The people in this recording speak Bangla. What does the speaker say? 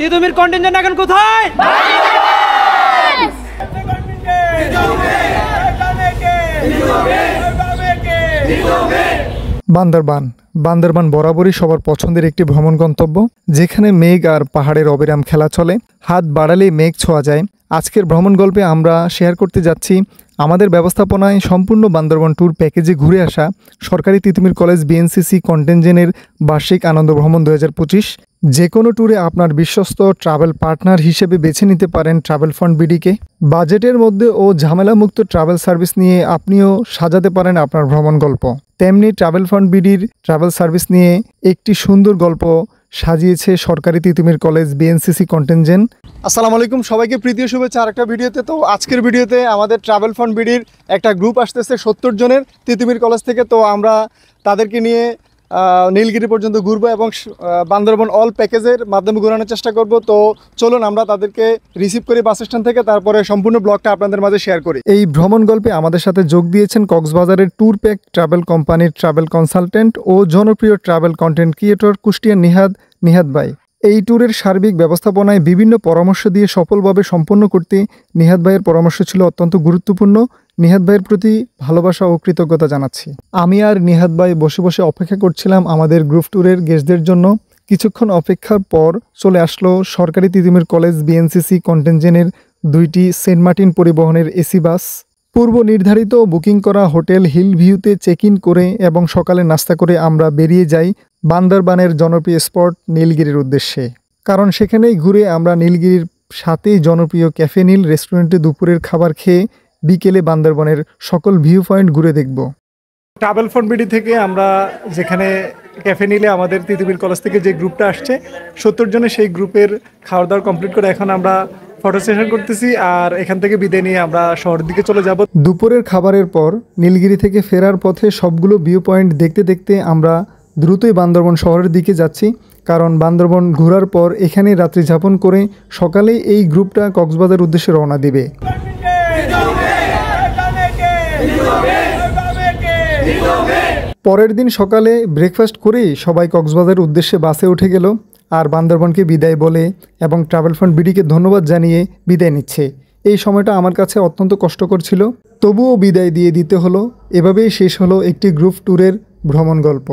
তিতুমির কন্টিনজেন্ট এখন কোথায়? বান্দরবান বরাবরই সবার পছন্দের একটি ভ্রমণ গন্তব্য, যেখানে মেঘ আর পাহাড়ের অবিরাম খেলা চলে। হাত বাড়ালেই মেঘ ছোঁয়া যায়। আজকের ভ্রমণ গল্পে আমরা শেয়ার করতে যাচ্ছি আমাদের ব্যবস্থাপনায় সম্পূর্ণ বান্দরবান ট্যুর প্যাকেজে ঘুরে আসা সরকারি তিতুমির কলেজ বিএনসিসি কন্টিনজেন্টের বার্ষিক আনন্দ ভ্রমণ 2025। যে কোনো ট্যুরে আপনার বিশ্বস্ত ট্রাভেল পার্টনার হিসেবে বেছে নিতে পারেন ট্রাভেল ফান্ড বিডিকে। বাজেটের মধ্যে ও ঝামেলামুক্ত ট্রাভেল সার্ভিস নিয়ে আপনিও সাজাতে পারেন আপনার ভ্রমণ গল্প। তেমনি ট্রাভেল ফান্ড বিডির ট্রাভেল সার্ভিস নিয়ে একটি সুন্দর গল্প সাজিয়েছে সরকারি তিতুমির কলেজ বিএনসিসি কন্টিনজেন্ট। আসসালামু আলাইকুম সবাইকে, প্রীতীয় শুভেচ্ছা আরেকটা ভিডিওতে। তো আজকের ভিডিওতে আমাদের ট্রাভেল ফান্ড বিডির একটা গ্রুপ আসতেছে 70 জনের তিতুমির কলেজ থেকে। তো আমরা তাদেরকে নিয়ে নীলগিরি পর্যন্ত ঘুরবো এবং বান্দরবান অল প্যাকেজের মাধ্যমে ঘোরানোর চেষ্টা করব। তো চলুন আমরা তাদেরকে রিসিভ করি বাস স্ট্যান্ড থেকে, তারপরে সম্পূর্ণ ব্লগটা আপনাদের মাঝে শেয়ার করি। এই ভ্রমণ গল্পে আমাদের সাথে যোগ দিয়েছেন কক্সবাজারের ট্যুর প্যাক ট্রাভেল কোম্পানির ট্রাভেল কনসালটেন্ট ও জনপ্রিয় ট্রাভেল কন্টেন্ট ক্রিয়েটর কুষ্টিয়ার নিহাদ ভাই। এই ট্যুরের সার্বিক ব্যবস্থাপনায় বিভিন্ন পরামর্শ দিয়ে সফলভাবে সম্পন্ন করতে নিহাদ ভাইয়ের পরামর্শ ছিল অত্যন্ত গুরুত্বপূর্ণ। নিহাদ ভাইয়ের প্রতি ভালোবাসা ও কৃতজ্ঞতা জানাচ্ছি। আমি আর নিহাদ ভাই বসে বসে অপেক্ষা করছিলাম আমাদের গ্রুপ ট্যুরের গেস্টদের জন্য। কিছুক্ষণ অপেক্ষার পর চলে আসলো সরকারি তিতুমির কলেজ বিএনসিসি কন্টিনজেন্টের 2টি সেন্ট মার্টিন পরিবহনের এসি বাস। পূর্ব নির্ধারিত বুকিং করা হোটেল হিল ভিউতে চেক ইন করে এবং সকালে নাস্তা করে আমরা বেরিয়ে যাই বান্দরবানের জনপ্রিয় স্পট নীলগিরির উদ্দেশ্যে। কারণ সেখানেই ঘুরে আমরা নীলগিরির সাথেই জনপ্রিয় ক্যাফে নীল রেস্টুরেন্টে দুপুরের খাবার খেয়ে বিকেলে বান্দরবানের সকল ভিউ পয়েন্ট ঘুরে দেখব। ট্রাভেল ফান্ড বিডি থেকে আমরা যেখানে ক্যাফে নীলে আমাদের তিতুমির কলেজ থেকে যে গ্রুপটা আসছে 70 জনের, সেই গ্রুপের খাওয়া দাওয়া কমপ্লিট করে এখন আমরা ফটো সেশন করতেছি আর এখান থেকে বিদায় নিয়ে আমরা শহরের দিকে চলে যাব। দুপুরের খাবারের পর নীলগিরি থেকে ফেরার পথে সবগুলো ভিউ পয়েন্ট দেখতে দেখতে আমরা দ্রুতই বান্দরবান শহরের দিকে যাচ্ছি। কারণ বান্দরবান ঘোরার পর এখানে রাত্রি যাপন করে সকালে এই গ্রুপটা কক্সবাজার উদ্দেশ্যে রওনা দিবে। পরের দিন সকালে ব্রেকফাস্ট করেই সবাই কক্সবাজারের উদ্দেশ্যে বাসে উঠে গেল আর বান্দরবানকে বিদায় বলে এবং ট্রাভেল ফান্ড বিডিকে ধন্যবাদ জানিয়ে বিদায় নিচ্ছে। এই সময়টা আমার কাছে অত্যন্ত কষ্টকর ছিল, তবুও বিদায় দিয়ে দিতে হলো। এভাবেই শেষ হলো একটি গ্রুপ ট্যুরের ভ্রমণ গল্প।